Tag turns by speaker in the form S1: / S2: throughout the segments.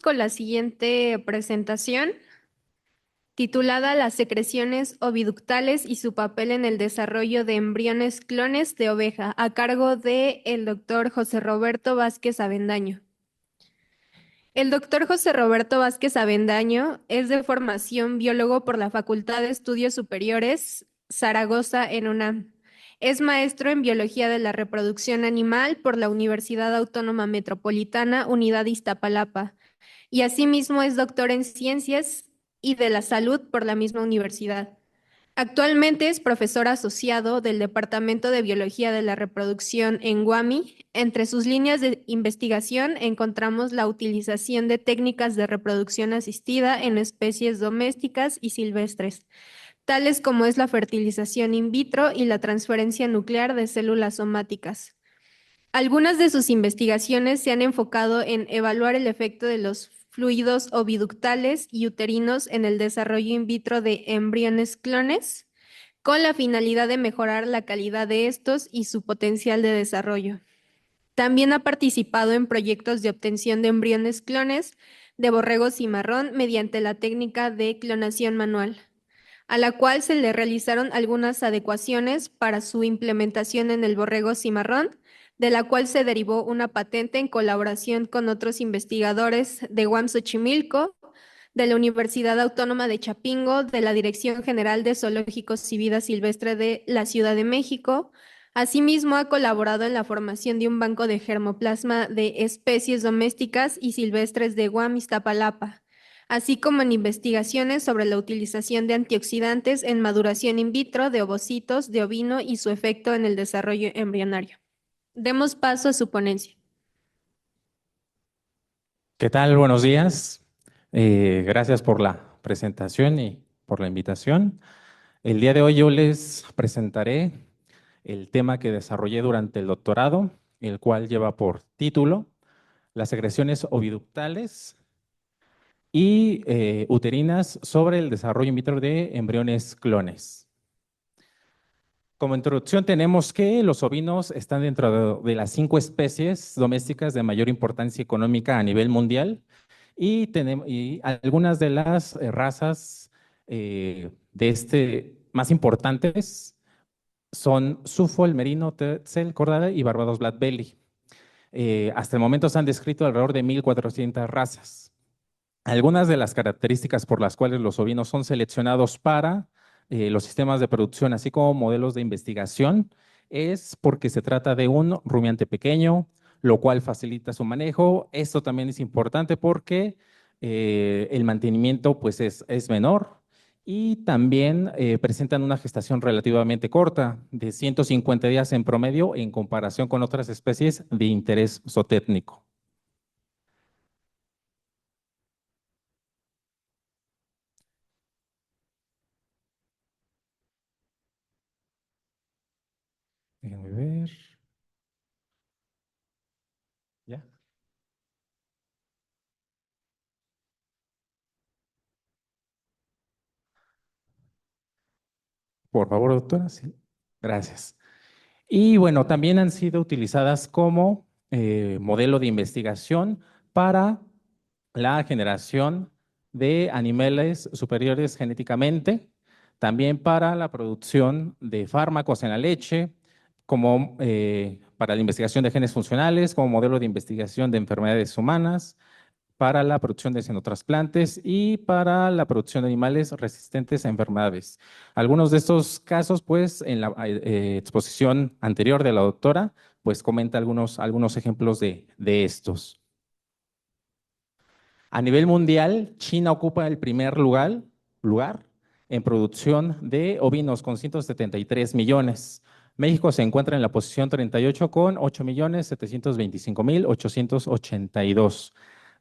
S1: Con la siguiente presentación, titulada Las secreciones oviductales y su papel en el desarrollo de embriones clones de oveja, a cargo de el doctor José Roberto Vázquez Avendaño. El doctor José Roberto Vázquez Avendaño es de formación biólogo por la Facultad de Estudios Superiores Zaragoza en UNAM. Es maestro en Biología de la Reproducción Animal por la Universidad Autónoma Metropolitana, Unidad Iztapalapa, y asimismo es doctor en Ciencias y de la Salud por la misma universidad. Actualmente es profesor asociado del Departamento de Biología de la Reproducción en Guami. Entre sus líneas de investigación encontramos la utilización de técnicas de reproducción asistida en especies domésticas y silvestres, tales como es la fertilización in vitro y la transferencia nuclear de células somáticas. Algunas de sus investigaciones se han enfocado en evaluar el efecto de los fluidos oviductales y uterinos en el desarrollo in vitro de embriones clones, con la finalidad de mejorar la calidad de estos y su potencial de desarrollo. También ha participado en proyectos de obtención de embriones clones de borrego cimarrón mediante la técnica de clonación manual, a la cual se le realizaron algunas adecuaciones para su implementación en el borrego cimarrón, de la cual se derivó una patente en colaboración con otros investigadores de UAM Xochimilco, de la Universidad Autónoma de Chapingo, de la Dirección General de Zoológicos y Vida Silvestre de la Ciudad de México. Asimismo, ha colaborado en la formación de un banco de germoplasma de especies domésticas y silvestres de UAM Iztapalapa, así como en investigaciones sobre la utilización de antioxidantes en maduración in vitro de ovocitos de ovino y su efecto en el desarrollo embrionario. Demos paso a su ponencia.
S2: ¿Qué tal? Buenos días. Gracias por la presentación y por la invitación. El día de hoy yo les presentaré el tema que desarrollé durante el doctorado, el cual lleva por título Las secreciones oviductales y uterinas sobre el desarrollo in vitro de embriones clones. Como introducción tenemos que los ovinos están dentro de las 5 especies domésticas de mayor importancia económica a nivel mundial y algunas de las razas de más importantes son Suffolk, Merino, Tetzel, Cordada y Barbados Black Belly. Hasta el momento se han descrito alrededor de 1,400 razas. Algunas de las características por las cuales los ovinos son seleccionados para los sistemas de producción, así como modelos de investigación, es porque se trata de un rumiante pequeño, lo cual facilita su manejo. Esto también es importante porque el mantenimiento pues es menor y también presentan una gestación relativamente corta, de 150 días en promedio en comparación con otras especies de interés zootécnico. Déjenme ver. ¿Ya? Por favor, doctora. Sí. Gracias. Y bueno, también han sido utilizadas como modelo de investigación para la generación de animales superiores genéticamente, también para la producción de fármacos en la leche, como para la investigación de genes funcionales, como modelo de investigación de enfermedades humanas, para la producción de xenotrasplantes y para la producción de animales resistentes a enfermedades. Algunos de estos casos, pues, en la exposición anterior de la doctora, pues comenta algunos ejemplos de estos. A nivel mundial, China ocupa el primer lugar en producción de ovinos con 173 millones. México se encuentra en la posición 38 con 8.725.882.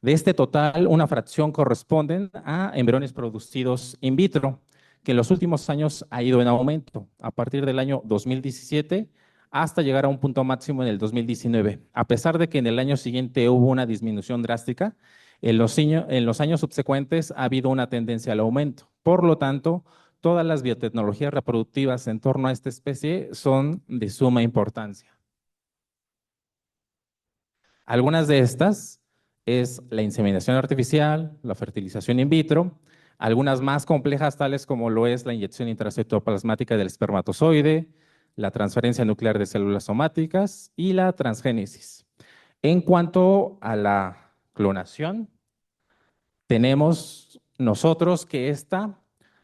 S2: De este total, una fracción corresponden a embriones producidos in vitro, que en los últimos años ha ido en aumento a partir del año 2017 hasta llegar a un punto máximo en el 2019. A pesar de que en el año siguiente hubo una disminución drástica, en los años subsecuentes ha habido una tendencia al aumento. Por lo tanto, todas las biotecnologías reproductivas en torno a esta especie son de suma importancia. Algunas de estas es la inseminación artificial, la fertilización in vitro, algunas más complejas tales como lo es la inyección intracytoplasmática del espermatozoide, la transferencia nuclear de células somáticas y la transgénesis. En cuanto a la clonación, tenemos nosotros que esta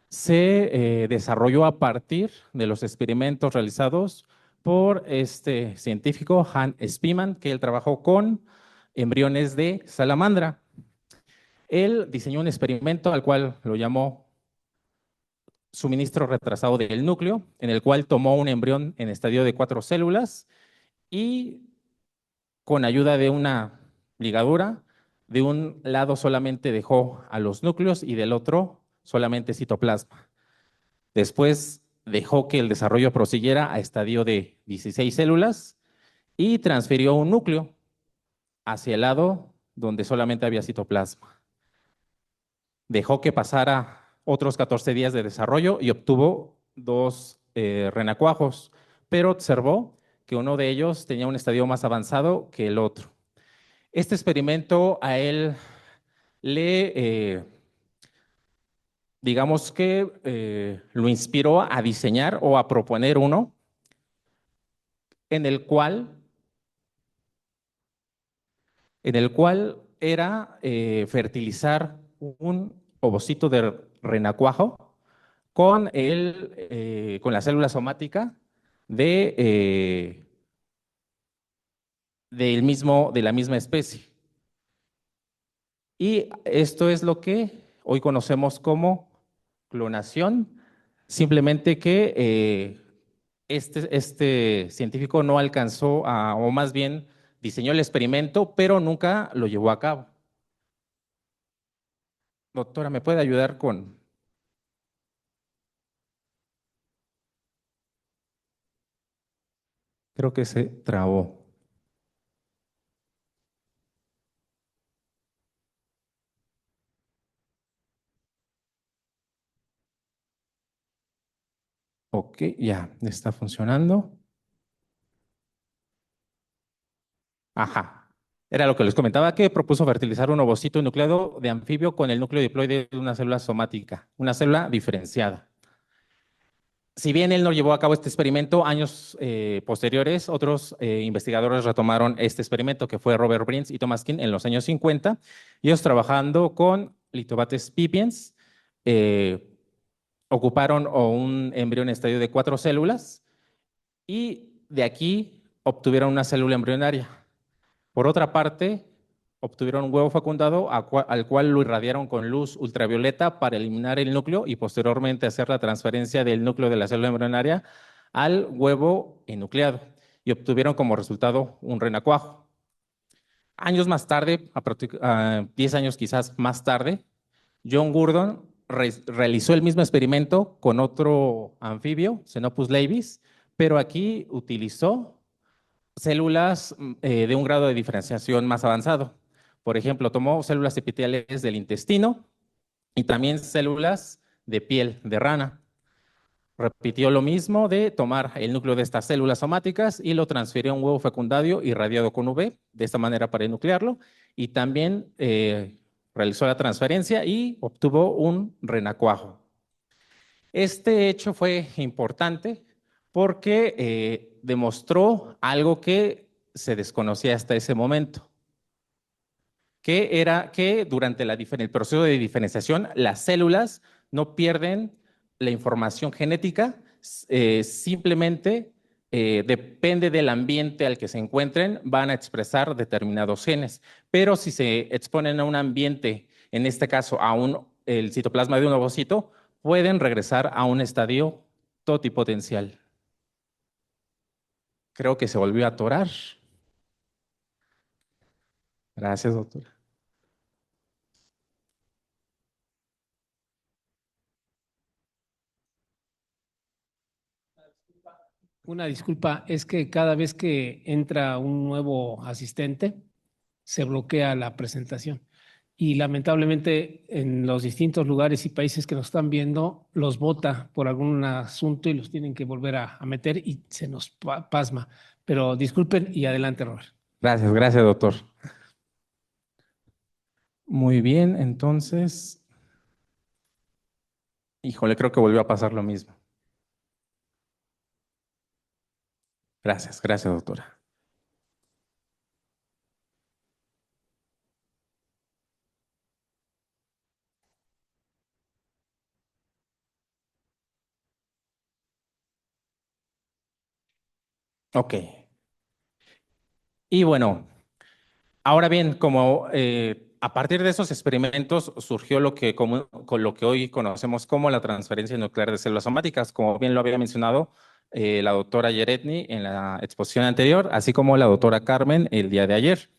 S2: se desarrolló a partir de los experimentos realizados por este científico Hans Spemann, que él trabajó con embriones de salamandra. Él diseñó un experimento al cual lo llamó suministro retrasado del núcleo, en el cual tomó un embrión en estadio de 4 células y con ayuda de una ligadura, de un lado solamente dejó a los núcleos y del otro solamente citoplasma. Después dejó que el desarrollo prosiguiera a estadio de 16 células y transfirió un núcleo hacia el lado donde solamente había citoplasma. Dejó que pasara otros 14 días de desarrollo y obtuvo 2 renacuajos, pero observó que uno de ellos tenía un estadio más avanzado que el otro. Este experimento a él le, digamos que lo inspiró a diseñar o a proponer uno en el cual, era fertilizar un ovocito de renacuajo con, con la célula somática de la misma especie. Y esto es lo que hoy conocemos como clonación, simplemente que este científico no alcanzó o más bien diseñó el experimento, pero nunca lo llevó a cabo. Doctora, ¿me puede ayudar con? Creo que se trabó. Ok, ya, está funcionando. Ajá. Era lo que les comentaba, que propuso fertilizar un ovocito nucleado de anfibio con el núcleo diploide de una célula somática, una célula diferenciada. Si bien él no llevó a cabo este experimento, años posteriores, otros investigadores retomaron este experimento, que fue Robert Brins y Thomas King en los años 50, y ellos trabajando con Lithobates pipiens, eh, ocuparon un embrión en estadio de 4 células y de aquí obtuvieron una célula embrionaria. Por otra parte, obtuvieron un huevo fecundado al cual lo irradiaron con luz ultravioleta para eliminar el núcleo y posteriormente hacer la transferencia del núcleo de la célula embrionaria al huevo enucleado y obtuvieron como resultado un renacuajo. Años más tarde, 10 años quizás más tarde, John Gurdon realizó el mismo experimento con otro anfibio, Xenopus laevis, pero aquí utilizó células de un grado de diferenciación más avanzado. Por ejemplo, tomó células epiteliales del intestino y también células de piel de rana. Repitió lo mismo de tomar el núcleo de estas células somáticas y lo transfirió a un huevo fecundario irradiado con UV, de esta manera para enuclearlo, y también realizó la transferencia y obtuvo un renacuajo. Este hecho fue importante porque demostró algo que se desconocía hasta ese momento, que era que durante el proceso de diferenciación las células no pierden la información genética, simplemente depende del ambiente al que se encuentren, van a expresar determinados genes, pero si se exponen a un ambiente, en este caso el citoplasma de un ovocito, pueden regresar a un estadio totipotencial. Creo que se volvió a atorar. Gracias, doctor.
S3: Una disculpa, es que cada vez que entra un nuevo asistente, se bloquea la presentación. Y lamentablemente en los distintos lugares y países que nos están viendo, los vota por algún asunto y los tienen que volver a meter y se nos pasma. Pero disculpen y adelante, Robert.
S2: Gracias, doctor. Muy bien, entonces, híjole, creo que volvió a pasar lo mismo. Gracias, gracias, doctora. Ok. Y bueno, ahora bien, como a partir de esos experimentos surgió con lo que hoy conocemos como la transferencia nuclear de células somáticas, como bien lo había mencionado la doctora Yeretni en la exposición anterior, así como la doctora Carmen el día de ayer.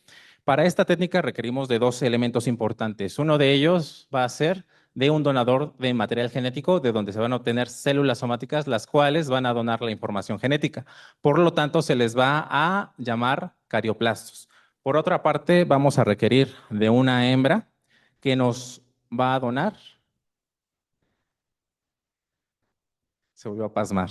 S2: Para esta técnica requerimos de dos elementos importantes. Uno de ellos va a ser de un donador de material genético, de donde se van a obtener células somáticas, las cuales van a donar la información genética. Por lo tanto, se les va a llamar carioplastos. Por otra parte, vamos a requerir de una hembra que nos va a donar, se volvió a pasmar.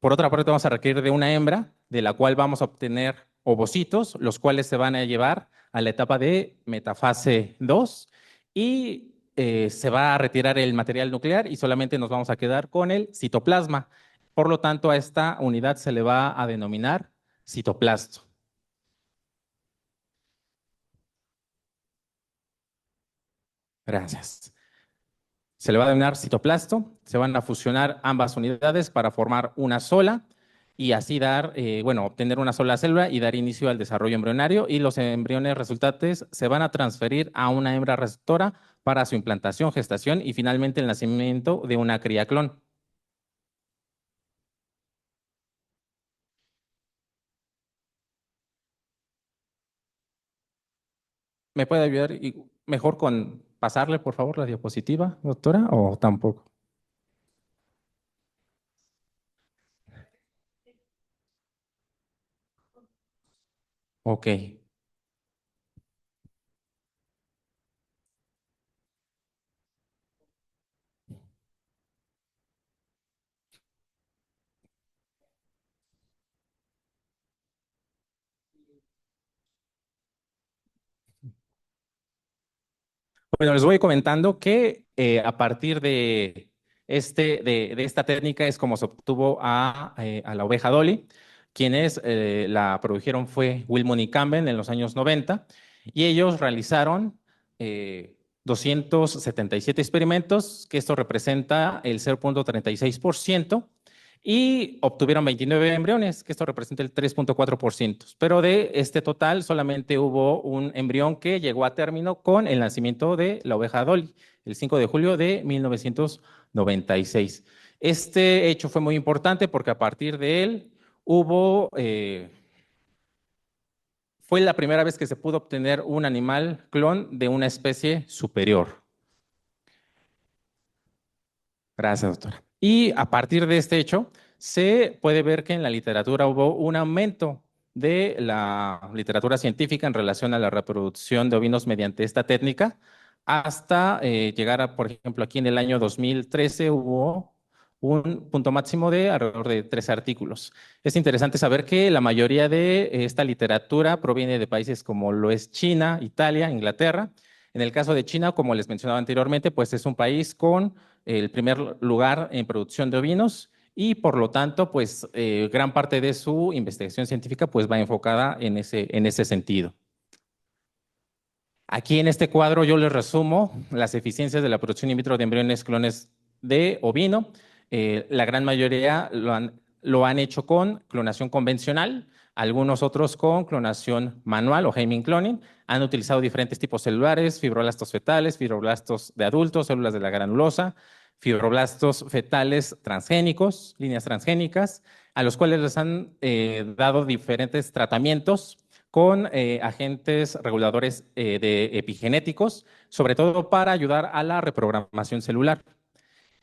S2: Por otra parte, vamos a requerir de una hembra de la cual vamos a obtener ovocitos, los cuales se van a llevar a la etapa de metafase 2 y se va a retirar el material nuclear y solamente nos vamos a quedar con el citoplasma. Por lo tanto, a esta unidad se le va a denominar citoplasto. Gracias. Se le va a denominar citoplasto, se van a fusionar ambas unidades para formar una sola y así dar, bueno, obtener una sola célula y dar inicio al desarrollo embrionario y los embriones resultantes se van a transferir a una hembra receptora para su implantación, gestación y finalmente el nacimiento de una cría clon. ¿Me puede ayudar mejor con pasarle, por favor, la diapositiva, doctora, o tampoco? Ok. Bueno, les voy comentando que a partir de, de esta técnica es como se obtuvo a la oveja Dolly. Quienes la produjeron fue Wilmot y Campbell en los años 90 y ellos realizaron 277 experimentos, que esto representa el 0,36% y obtuvieron 29 embriones, que esto representa el 3,4%. Pero de este total solamente hubo un embrión que llegó a término con el nacimiento de la oveja Dolly, el 5 de julio de 1996. Este hecho fue muy importante porque a partir de él hubo, fue la primera vez que se pudo obtener un animal clon de una especie superior. Gracias, doctora. Y a partir de este hecho, se puede ver que en la literatura hubo un aumento de la literatura científica en relación a la reproducción de ovinos mediante esta técnica, hasta llegar a, por ejemplo, aquí en el año 2013 hubo un punto máximo de alrededor de 13 artículos. Es interesante saber que la mayoría de esta literatura proviene de países como lo es China, Italia, Inglaterra. En el caso de China, como les mencionaba anteriormente, pues es un país con el primer lugar en producción de ovinos y por lo tanto, pues gran parte de su investigación científica pues va enfocada en ese sentido. Aquí en este cuadro yo les resumo las eficiencias de la producción in vitro de embriones clones de ovino. La gran mayoría lo han hecho con clonación convencional, algunos otros con clonación manual o Hemming cloning. Han utilizado diferentes tipos celulares, fibroblastos fetales, fibroblastos de adultos, células de la granulosa, fibroblastos fetales transgénicos, líneas transgénicas, a los cuales les han dado diferentes tratamientos con agentes reguladores de epigenéticos, sobre todo para ayudar a la reprogramación celular.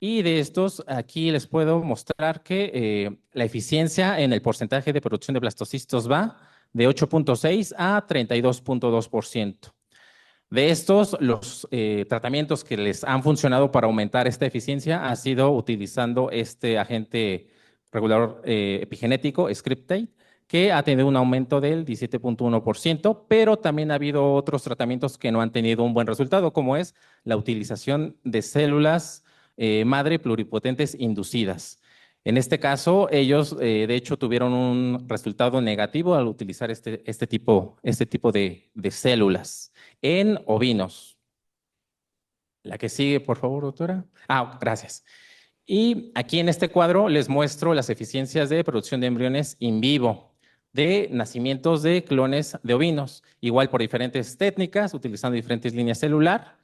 S2: Y de estos, aquí les puedo mostrar que la eficiencia en el porcentaje de producción de blastocistos va de 8,6 a 32,2%. De estos, los tratamientos que les han funcionado para aumentar esta eficiencia ha sido utilizando este agente regulador epigenético, Scriptate, que ha tenido un aumento del 17.1%, pero también ha habido otros tratamientos que no han tenido un buen resultado, como es la utilización de células madre pluripotentes inducidas. En este caso, ellos de hecho tuvieron un resultado negativo al utilizar este tipo de células en ovinos. La que sigue, por favor, doctora. Gracias. Y aquí en este cuadro les muestro las eficiencias de producción de embriones in vivo de nacimientos de clones de ovinos, igual por diferentes técnicas, utilizando diferentes líneas celular.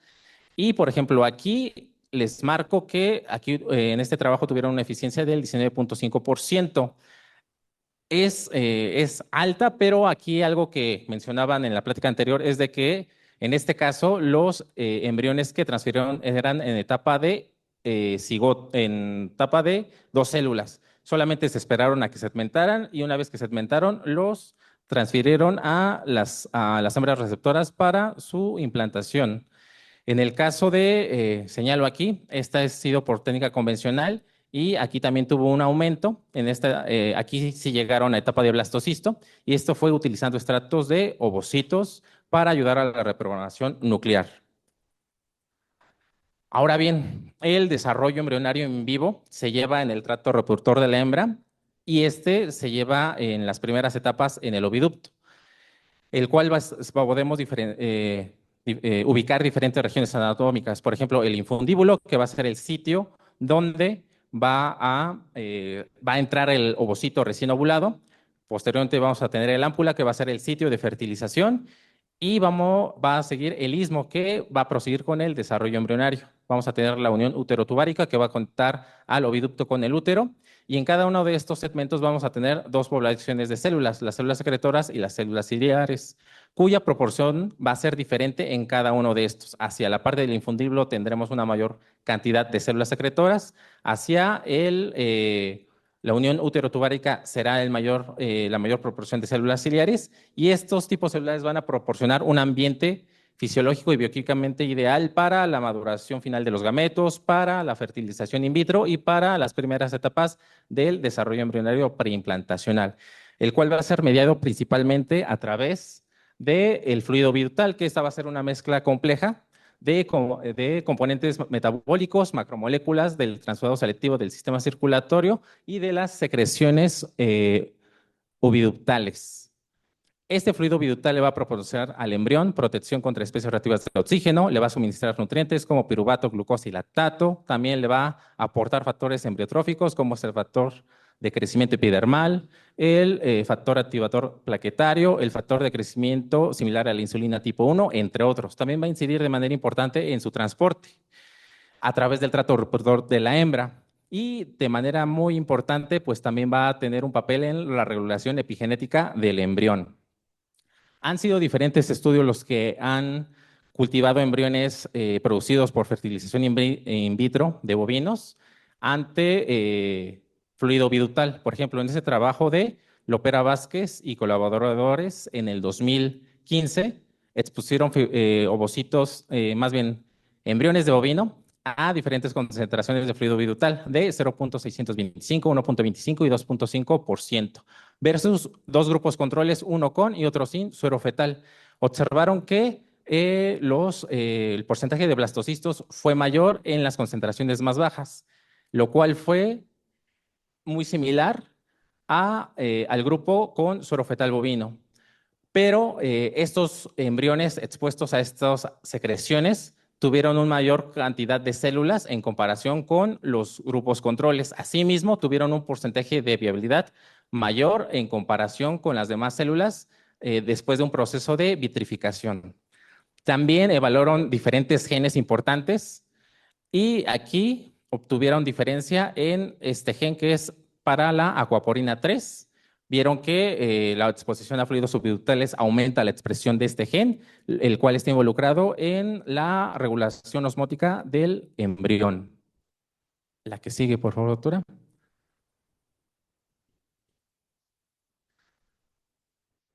S2: Y, por ejemplo, aquí les marco que aquí en este trabajo tuvieron una eficiencia del 19.5%. Es alta, pero aquí algo que mencionaban en la plática anterior es de que en este caso los embriones que transfirieron eran en etapa de cigoto, en etapa de dos células. Solamente se esperaron a que segmentaran y una vez que segmentaron los transfirieron a las hembras receptoras para su implantación. En el caso de, señalo aquí, esta ha sido por técnica convencional y aquí también tuvo un aumento. Aquí sí llegaron a etapa de blastocisto y esto fue utilizando estratos de ovocitos para ayudar a la reprogramación nuclear. Ahora bien, el desarrollo embrionario en vivo se lleva en el tracto reproductor de la hembra y este se lleva en las primeras etapas en el oviducto, el cual podemos ubicar diferentes regiones anatómicas. Por ejemplo, el infundíbulo, que va a ser el sitio donde va a entrar el ovocito recién ovulado. Posteriormente vamos a tener el ámpula, que va a ser el sitio de fertilización. Y va a seguir el istmo, que va a proseguir con el desarrollo embrionario. Vamos a tener la unión uterotubárica, que va a conectar al oviducto con el útero. Y en cada uno de estos segmentos vamos a tener dos poblaciones de células, las células secretoras y las células ciliares, cuya proporción va a ser diferente en cada uno de estos. Hacia la parte del infundíbulo tendremos una mayor cantidad de células secretoras, hacia la unión uterotubárica será la mayor proporción de células ciliares y estos tipos celulares van a proporcionar un ambiente fisiológico y bioquímicamente ideal para la maduración final de los gametos, para la fertilización in vitro y para las primeras etapas del desarrollo embrionario preimplantacional, el cual va a ser mediado principalmente a través del fluido vital, que esta va a ser una mezcla compleja de componentes metabólicos, macromoléculas del trasvado selectivo del sistema circulatorio y de las secreciones oviductales. Este fluido viductal le va a proporcionar al embrión protección contra especies reactivas de oxígeno, le va a suministrar nutrientes como piruvato, glucosa y lactato, también le va a aportar factores embriotróficos como es el factor de crecimiento epidermal, el factor activador plaquetario, el factor de crecimiento similar a la insulina tipo 1, entre otros. También va a incidir de manera importante en su transporte a través del tracto reproductor de la hembra. Y de manera muy importante, pues también va a tener un papel en la regulación epigenética del embrión. Han sido diferentes estudios los que han cultivado embriones producidos por fertilización in vitro de bovinos ante fluido vidutal. Por ejemplo, en ese trabajo de Lopera Vázquez y colaboradores en el 2015 expusieron ovocitos, más bien embriones de bovino a diferentes concentraciones de fluido vidutal de 0.625, 1.25 y 2.5% versus dos grupos controles, uno con y otro sin suero fetal. Observaron que el porcentaje de blastocistos fue mayor en las concentraciones más bajas, lo cual fue muy similar al grupo con suero fetal bovino. Pero estos embriones expuestos a estas secreciones tuvieron una mayor cantidad de células en comparación con los grupos controles. Asimismo, tuvieron un porcentaje de viabilidad mayor en comparación con las demás células después de un proceso de vitrificación. También evaluaron diferentes genes importantes y aquí obtuvieron diferencia en este gen que es para la acuaporina 3. Vieron que la exposición a fluidos subductales aumenta la expresión de este gen, el cual está involucrado en la regulación osmótica del embrión. La que sigue, por favor, doctora.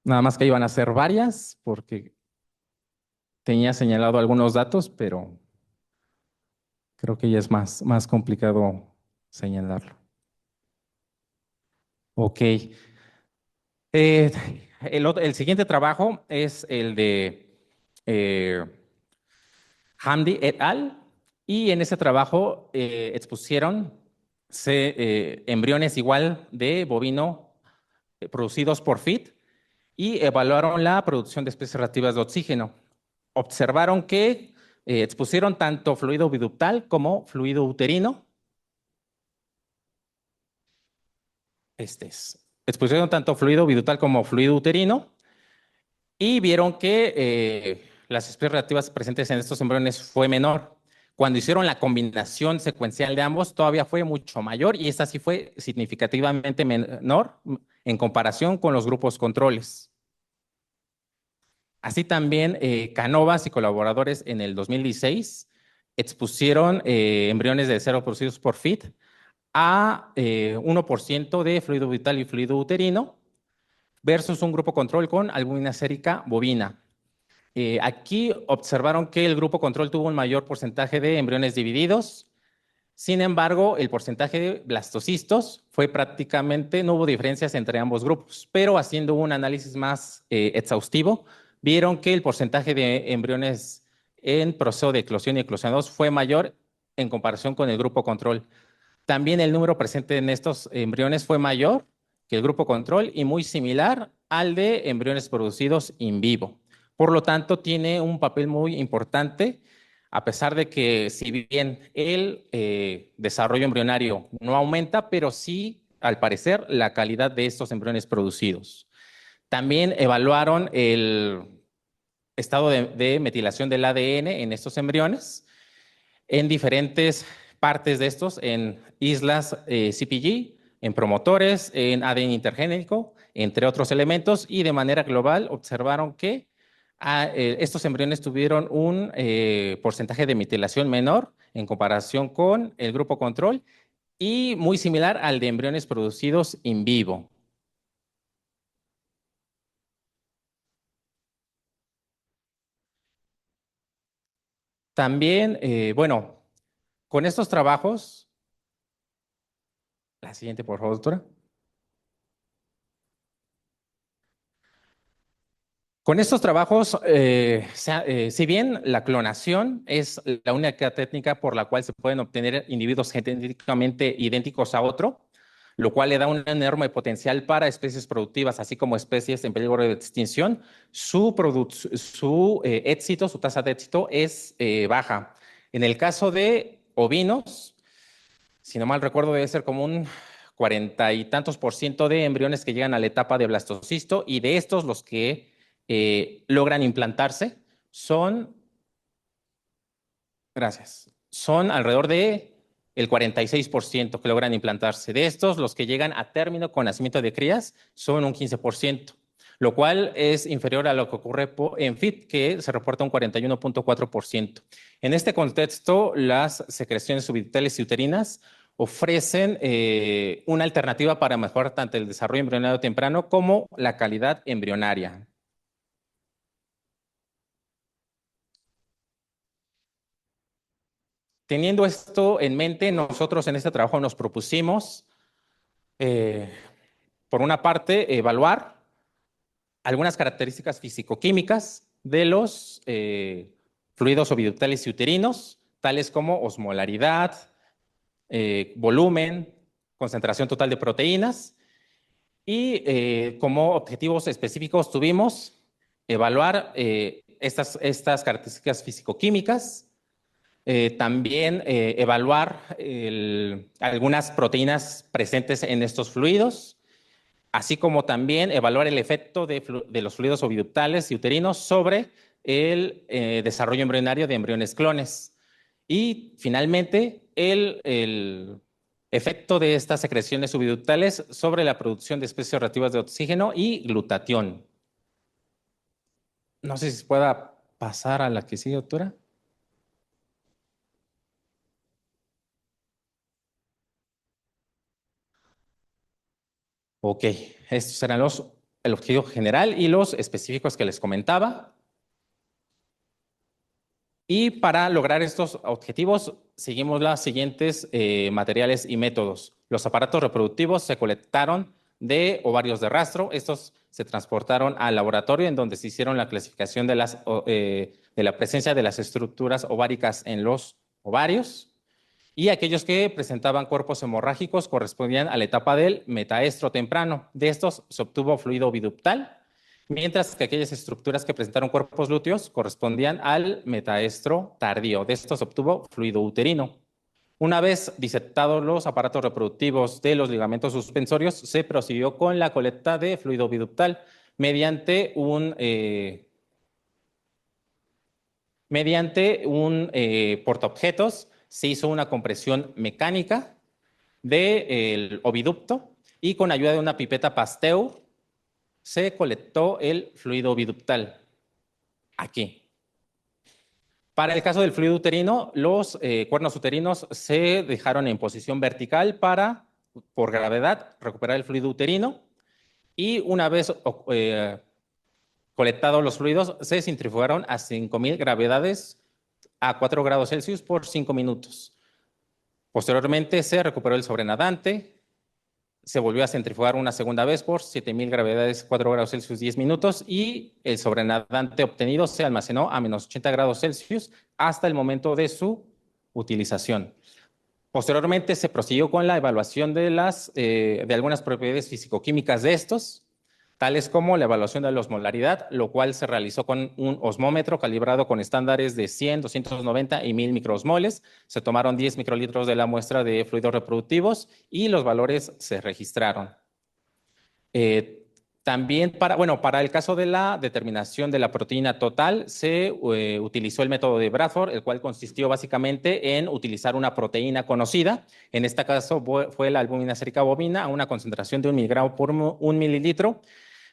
S2: Nada más que iban a ser varias porque tenía señalado algunos datos, pero creo que ya es más complicado señalarlo. Ok. Eh, el siguiente trabajo es el de eh, Hamdi et al. Y en ese trabajo expusieron embriones igual de bovino producidos por FIT y evaluaron la producción de especies reactivas de oxígeno. Observaron que expusieron tanto fluido biductal como fluido uterino. Expusieron tanto fluido biductal como fluido uterino y vieron que las especies reactivas presentes en estos embriones fue menor. Cuando hicieron la combinación secuencial de ambos, todavía fue mucho mayor y esta sí fue significativamente menor en comparación con los grupos controles. Así también, Canovas y colaboradores en el 2016 expusieron embriones de cero producidos por FIT a 1% de fluido vital y fluido uterino versus un grupo control con albúmina sérica bovina. Aquí observaron que el grupo control tuvo un mayor porcentaje de embriones divididos. Sin embargo, el porcentaje de blastocistos fue prácticamente, no hubo diferencias entre ambos grupos, pero haciendo un análisis más exhaustivo, vieron que el porcentaje de embriones en proceso de eclosión y eclosión 2 fue mayor en comparación con el grupo control. También el número presente en estos embriones fue mayor que el grupo control y muy similar al de embriones producidos in vivo. Por lo tanto, tiene un papel muy importante, a pesar de que si bien el desarrollo embrionario no aumenta, pero sí, al parecer, la calidad de estos embriones producidos. También evaluaron el estado de metilación del ADN en estos embriones en diferentes partes de estos, en islas CPG, en promotores, en ADN intergénico, entre otros elementos, y de manera global observaron que estos embriones tuvieron un porcentaje de metilación menor en comparación con el grupo control y muy similar al de embriones producidos in vivo. También, bueno, con estos trabajos, la siguiente, por favor, doctora. Con estos trabajos, si bien la clonación es la única técnica por la cual se pueden obtener individuos genéticamente idénticos a otro, lo cual le da un enorme potencial para especies productivas, así como especies en peligro de extinción, su éxito, su tasa de éxito es baja. En el caso de ovinos, si no mal recuerdo, debe ser como un 40 y tantos % de embriones que llegan a la etapa de blastocisto, y de estos los que logran implantarse son, son alrededor de el 46% que logran implantarse. De estos, los que llegan a término con nacimiento de crías son un 15%, lo cual es inferior a lo que ocurre en FIT, que se reporta un 41.4%. En este contexto, las secreciones subitales y uterinas ofrecen una alternativa para mejorar tanto el desarrollo embrionario temprano como la calidad embrionaria. Teniendo esto en mente, nosotros en este trabajo nos propusimos, por una parte, evaluar algunas características fisicoquímicas de los fluidos oviductales y uterinos, tales como osmolaridad, volumen, concentración total de proteínas, y como objetivos específicos tuvimos evaluar estas características fisicoquímicas. También evaluar algunas proteínas presentes en estos fluidos, así como también evaluar el efecto de los fluidos oviductales y uterinos sobre el desarrollo embrionario de embriones clones. Y finalmente, el efecto de estas secreciones oviductales sobre la producción de especies reactivas de oxígeno y glutatión. No sé si se pueda pasar a la que sigue, doctora. Ok, estos serán el objetivo general y los específicos que les comentaba. Y para lograr estos objetivos, seguimos los siguientes materiales y métodos. Los aparatos reproductivos se colectaron de ovarios de rastro. Estos se transportaron al laboratorio en donde se hicieron la clasificación de la presencia de las estructuras ováricas en los ovarios. Y aquellos que presentaban cuerpos hemorrágicos correspondían a la etapa del metaestro temprano. De estos se obtuvo fluido oviductal, mientras que aquellas estructuras que presentaron cuerpos lúteos correspondían al metaestro tardío. De estos se obtuvo fluido uterino. Una vez disectados los aparatos reproductivos de los ligamentos suspensorios, se prosiguió con la colecta de fluido oviductal mediante un portaobjetos. Se hizo una compresión mecánica del oviducto y con ayuda de una pipeta Pasteur se colectó el fluido oviductal aquí. Para el caso del fluido uterino, los cuernos uterinos se dejaron en posición vertical para, por gravedad, recuperar el fluido uterino, y una vez colectados los fluidos, se centrifugaron a 5.000 gravedades a 4 grados Celsius por 5 minutos. Posteriormente se recuperó el sobrenadante, se volvió a centrifugar una segunda vez por 7.000 gravedades, 4 grados Celsius, 10 minutos, y el sobrenadante obtenido se almacenó a menos 80 grados Celsius hasta el momento de su utilización. Posteriormente se prosiguió con la evaluación de algunas propiedades físico-químicas de estos, tales como la evaluación de la osmolaridad, lo cual se realizó con un osmómetro calibrado con estándares de 100, 290 y 1000 microosmoles. Se tomaron 10 microlitros de la muestra de fluidos reproductivos y los valores se registraron. También para el caso de la determinación de la proteína total, se utilizó el método de Bradford, el cual consistió básicamente en utilizar una proteína conocida. En este caso fue la albúmina sérica bovina a una concentración de 1 miligramo por 1 mililitro.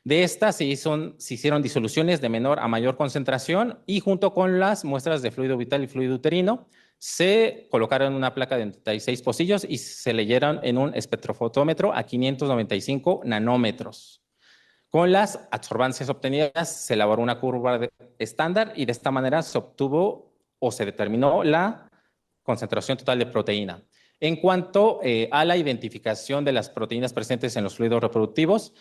S2: De estas se hicieron disoluciones de menor a mayor concentración y junto con las muestras de fluido vital y fluido uterino se colocaron en una placa de 36 pocillos y se leyeron en un espectrofotómetro a 595 nanómetros. Con las absorbancias obtenidas se elaboró una curva estándar y de esta manera se obtuvo o se determinó la concentración total de proteína. En cuanto a la identificación de las proteínas presentes en los fluidos reproductivos,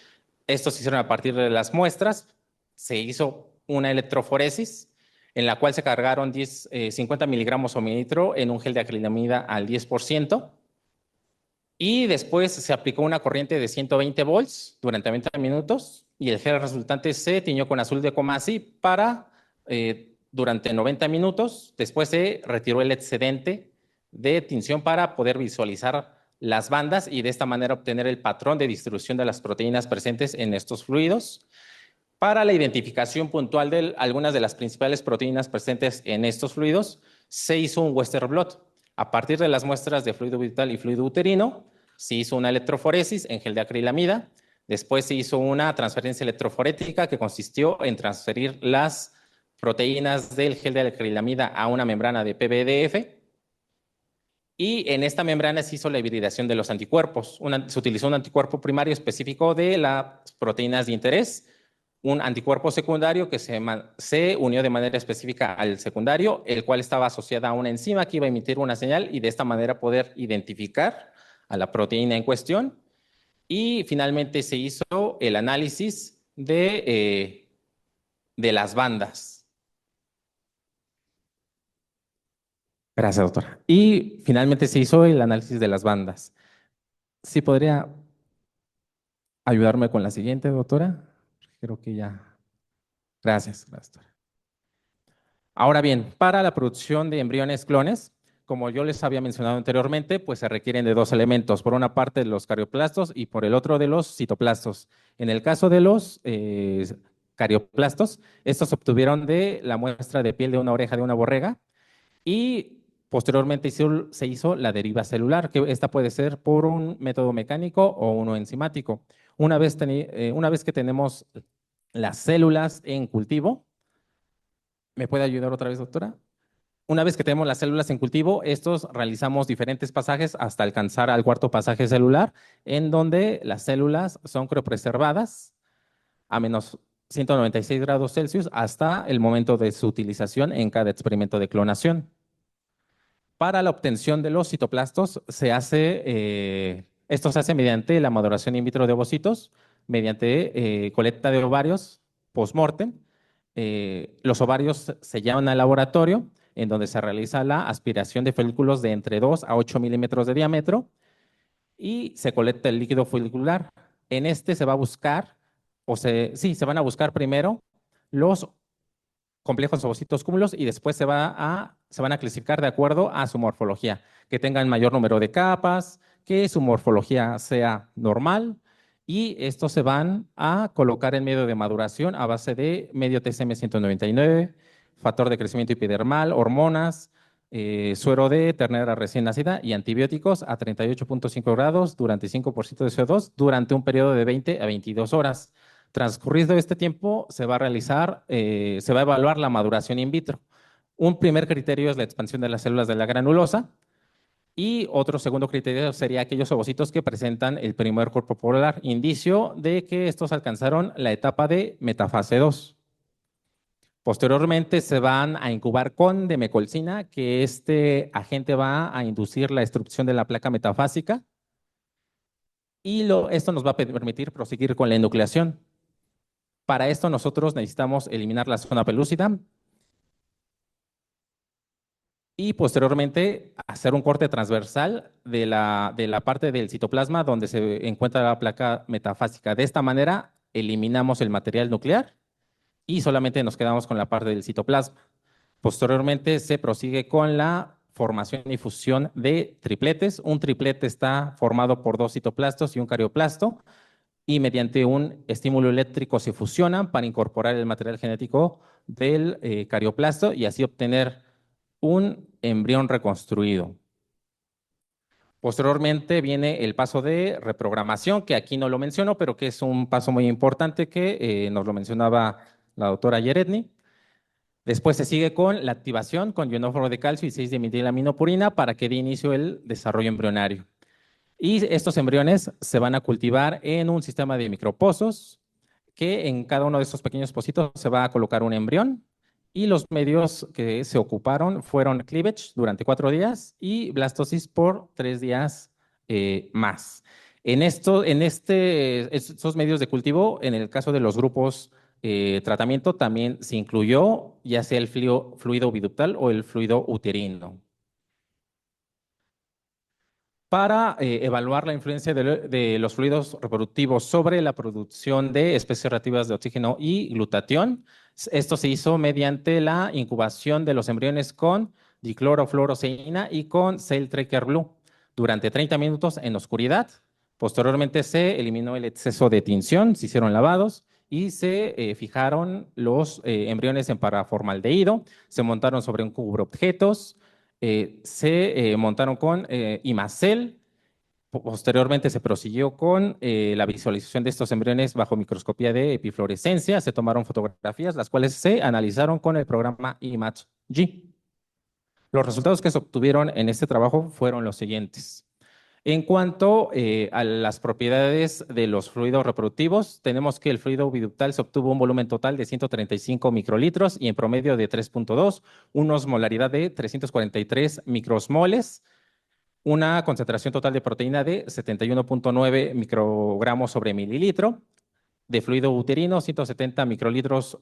S2: estos se hicieron a partir de las muestras. Se hizo una electroforesis en la cual se cargaron 50 miligramos o mililitro en un gel de acrilamida al 10%. Y después se aplicó una corriente de 120 volts durante 20 minutos y el gel resultante se tiñó con azul de Comasi durante 90 minutos. Después se retiró el excedente de tinción para poder visualizar las bandas y de esta manera obtener el patrón de distribución de las proteínas presentes en estos fluidos. Para la identificación puntual de algunas de las principales proteínas presentes en estos fluidos, se hizo un Western blot. A partir de las muestras de fluido vital y fluido uterino, se hizo una electroforesis en gel de acrilamida. Después se hizo una transferencia electroforética que consistió en transferir las proteínas del gel de acrilamida a una membrana de PVDF. Y en esta membrana se hizo la hibridación de los anticuerpos. Se utilizó un anticuerpo primario específico de las proteínas de interés, un anticuerpo secundario que se unió de manera específica al secundario, el cual estaba asociado a una enzima que iba a emitir una señal y de esta manera poder identificar a la proteína en cuestión. Y finalmente se hizo el análisis de las bandas. Gracias, doctora. Y finalmente se hizo el análisis de las bandas. ¿Sí podría ayudarme con la siguiente, doctora? Creo que ya. Gracias, doctora. Ahora bien, para la producción de embriones clones, como yo les había mencionado anteriormente, pues se requieren de 2 elementos. Por una parte, los carioplastos y por el otro de los citoplastos. En el caso de los carioplastos, estos se obtuvieron de la muestra de piel de una oreja de una borrega y posteriormente se hizo la deriva celular, que esta puede ser por un método mecánico o uno enzimático. Una vez que tenemos las células en cultivo, ¿me puede ayudar otra vez, doctora? Una vez que tenemos las células en cultivo, realizamos diferentes pasajes hasta alcanzar al 4.º pasaje celular, en donde las células son criopreservadas a menos 196 grados Celsius hasta el momento de su utilización en cada experimento de clonación. Para la obtención de los citoplastos se hace Esto se hace mediante la maduración in vitro de ovocitos, mediante colecta de ovarios post-mortem. Los ovarios se llevan al laboratorio, en donde se realiza la aspiración de folículos de entre 2 a 8 milímetros de diámetro y se colecta el líquido folicular. En este se va a buscar, se van a buscar primero los complejos ovocitos cúmulos y después se van a clasificar de acuerdo a su morfología, que tengan mayor número de capas, que su morfología sea normal y estos se van a colocar en medio de maduración a base de medio TCM 199, factor de crecimiento epidermal, hormonas, suero de ternera recién nacida y antibióticos a 38.5 grados durante 5% de CO2 durante un periodo de 20 a 22 horas. Transcurrido este tiempo, se va a evaluar la maduración in vitro. Un primer criterio es la expansión de las células de la granulosa y otro segundo criterio sería aquellos ovocitos que presentan el primer cuerpo polar, indicio de que estos alcanzaron la etapa de metafase 2. Posteriormente se van a incubar con demecolcina, que este agente va a inducir la destrucción de la placa metafásica y esto nos va a permitir proseguir con la enucleación. Para esto nosotros necesitamos eliminar la zona pelúcida y posteriormente hacer un corte transversal de la parte del citoplasma donde se encuentra la placa metafásica. De esta manera eliminamos el material nuclear y solamente nos quedamos con la parte del citoplasma. Posteriormente se prosigue con la formación y fusión de tripletes. Un triplete está formado por 2 citoplastos y un carioplasto y mediante un estímulo eléctrico se fusionan para incorporar el material genético del carioplasto y así obtener un embrión reconstruido. Posteriormente viene el paso de reprogramación, que aquí no lo menciono, pero que es un paso muy importante que nos lo mencionaba la doctora Yeretni. Después se sigue con la activación con ionóforo de calcio y 6-dimetilaminoporina para que dé inicio el desarrollo embrionario. Y estos embriones se van a cultivar en un sistema de micropozos, que en cada uno de estos pequeños pocitos se va a colocar un embrión. Y los medios que se ocuparon fueron cleavage durante 4 días y blastosis por 3 días más. Estos medios de cultivo, en el caso de los grupos tratamiento, también se incluyó ya sea el fluido biductal o el fluido uterino. Para evaluar la influencia de los fluidos reproductivos sobre la producción de especies reactivas de oxígeno y glutatión. Esto se hizo mediante la incubación de los embriones con diclorofluoroceína y con Cell Tracker Blue durante 30 minutos en oscuridad. Posteriormente se eliminó el exceso de tinción, se hicieron lavados y se fijaron los embriones en paraformaldehído, se montaron sobre un cubreobjetos, se montaron con Imacel. Posteriormente se prosiguió con la visualización de estos embriones bajo microscopía de epifluorescencia. Se tomaron fotografías, las cuales se analizaron con el programa IMAGE-G. Los resultados que se obtuvieron en este trabajo fueron los siguientes. En cuanto a las propiedades de los fluidos reproductivos, tenemos que el fluido biductal se obtuvo un volumen total de 135 microlitros y en promedio de 3.2, una osmolaridad de 343 microsmoles, una concentración total de proteína de 71.9 microgramos sobre mililitro, de fluido uterino 170 microlitros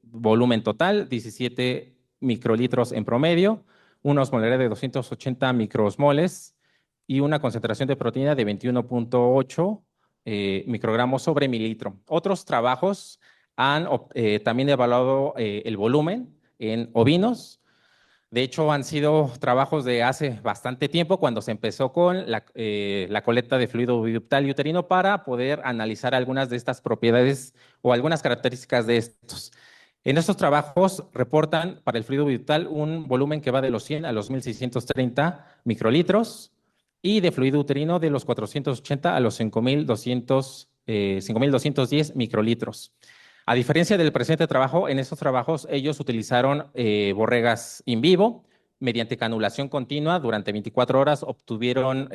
S2: volumen total, 17 microlitros en promedio, una osmolaridad de 280 microsmoles, y una concentración de proteína de 21.8 microgramos sobre mililitro. Otros trabajos han también evaluado el volumen en ovinos. De hecho, han sido trabajos de hace bastante tiempo, cuando se empezó con la colecta de fluido biductal y uterino para poder analizar algunas de estas propiedades o algunas características de estos. En estos trabajos reportan para el fluido biductal un volumen que va de los 100 a los 1.630 microlitros, y de fluido uterino de los 480 a los 5.210 microlitros. A diferencia del presente trabajo, en estos trabajos ellos utilizaron borregas in vivo. Mediante canulación continua durante 24 horas obtuvieron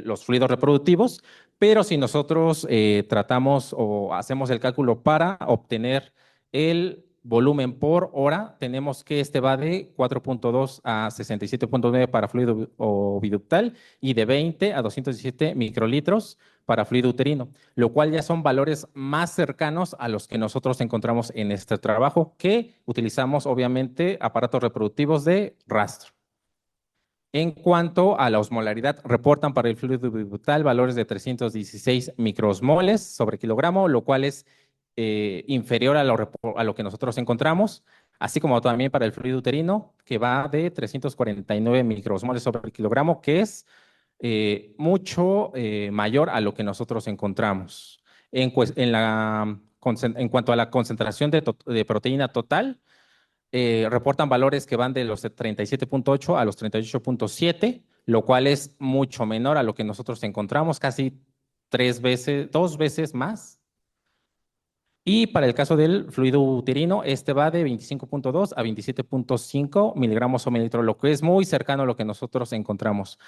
S2: los fluidos reproductivos, pero si nosotros tratamos o hacemos el cálculo para obtener el volumen por hora, tenemos que este va de 4.2 a 67.9 para fluido oviductal y de 20 a 217 microlitros para fluido uterino, lo cual ya son valores más cercanos a los que nosotros encontramos en este trabajo, que utilizamos obviamente aparatos reproductivos de rastro. En cuanto a la osmolaridad, reportan para el fluido oviductal valores de 316 microsmoles sobre kilogramo, lo cual es inferior a lo que nosotros encontramos, así como también para el fluido uterino, que va de 349 microsmoles sobre kilogramo, que es mucho mayor a lo que nosotros encontramos. En cuanto a la concentración de proteína total, reportan valores que van de los 37.8 a los 38.7, lo cual es mucho menor a lo que nosotros encontramos, casi 2 veces más. Y para el caso del fluido uterino, este va de 25.2 a 27.5 miligramos o mililitro, lo que es muy cercano a lo que nosotros encontramos.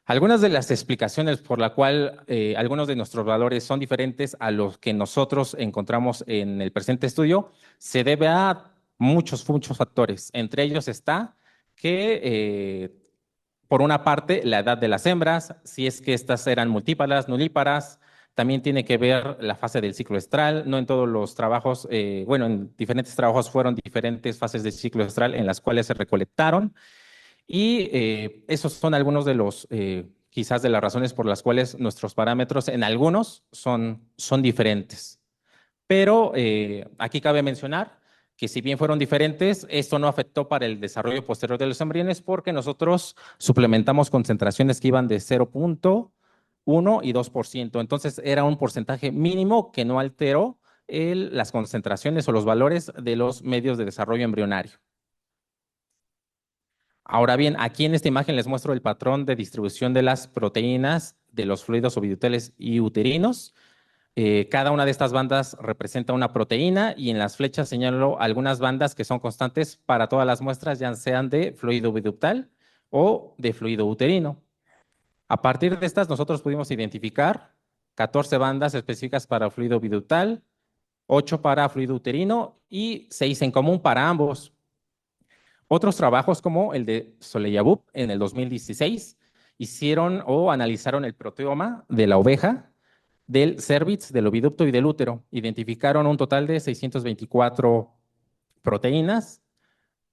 S2: Algunas de las explicaciones por la cual algunos de nuestros valores son diferentes a los que nosotros encontramos en el presente estudio se debe a muchos factores. Entre ellos está que, por una parte, la edad de las hembras, si es que estas eran multíparas, nulíparas. También tiene que ver la fase del ciclo estral. No en todos los trabajos, bueno, en diferentes trabajos fueron diferentes fases del ciclo estral en las cuales se recolectaron. Y esos son algunos de los, quizás de las razones por las cuales nuestros parámetros en algunos son diferentes. Pero aquí cabe mencionar que si bien fueron diferentes, esto no afectó para el desarrollo posterior de los embriones porque nosotros suplementamos concentraciones que iban de 0.1 y 2%. Entonces era un porcentaje mínimo que no alteró las concentraciones o los valores de los medios de desarrollo embrionario. Ahora bien, aquí en esta imagen les muestro el patrón de distribución de las proteínas de los fluidos oviductales y uterinos. Cada una de estas bandas representa una proteína y en las flechas señalo algunas bandas que son constantes para todas las muestras, ya sean de fluido oviductal o de fluido uterino. A partir de estas, nosotros pudimos identificar 14 bandas específicas para fluido oviductal, 8 para fluido uterino y 6 en común para ambos. Otros trabajos como el de Soleil-Yabub en el 2016 hicieron o analizaron el proteoma de la oveja, del cérvix, del oviducto y del útero. Identificaron un total de 624 proteínas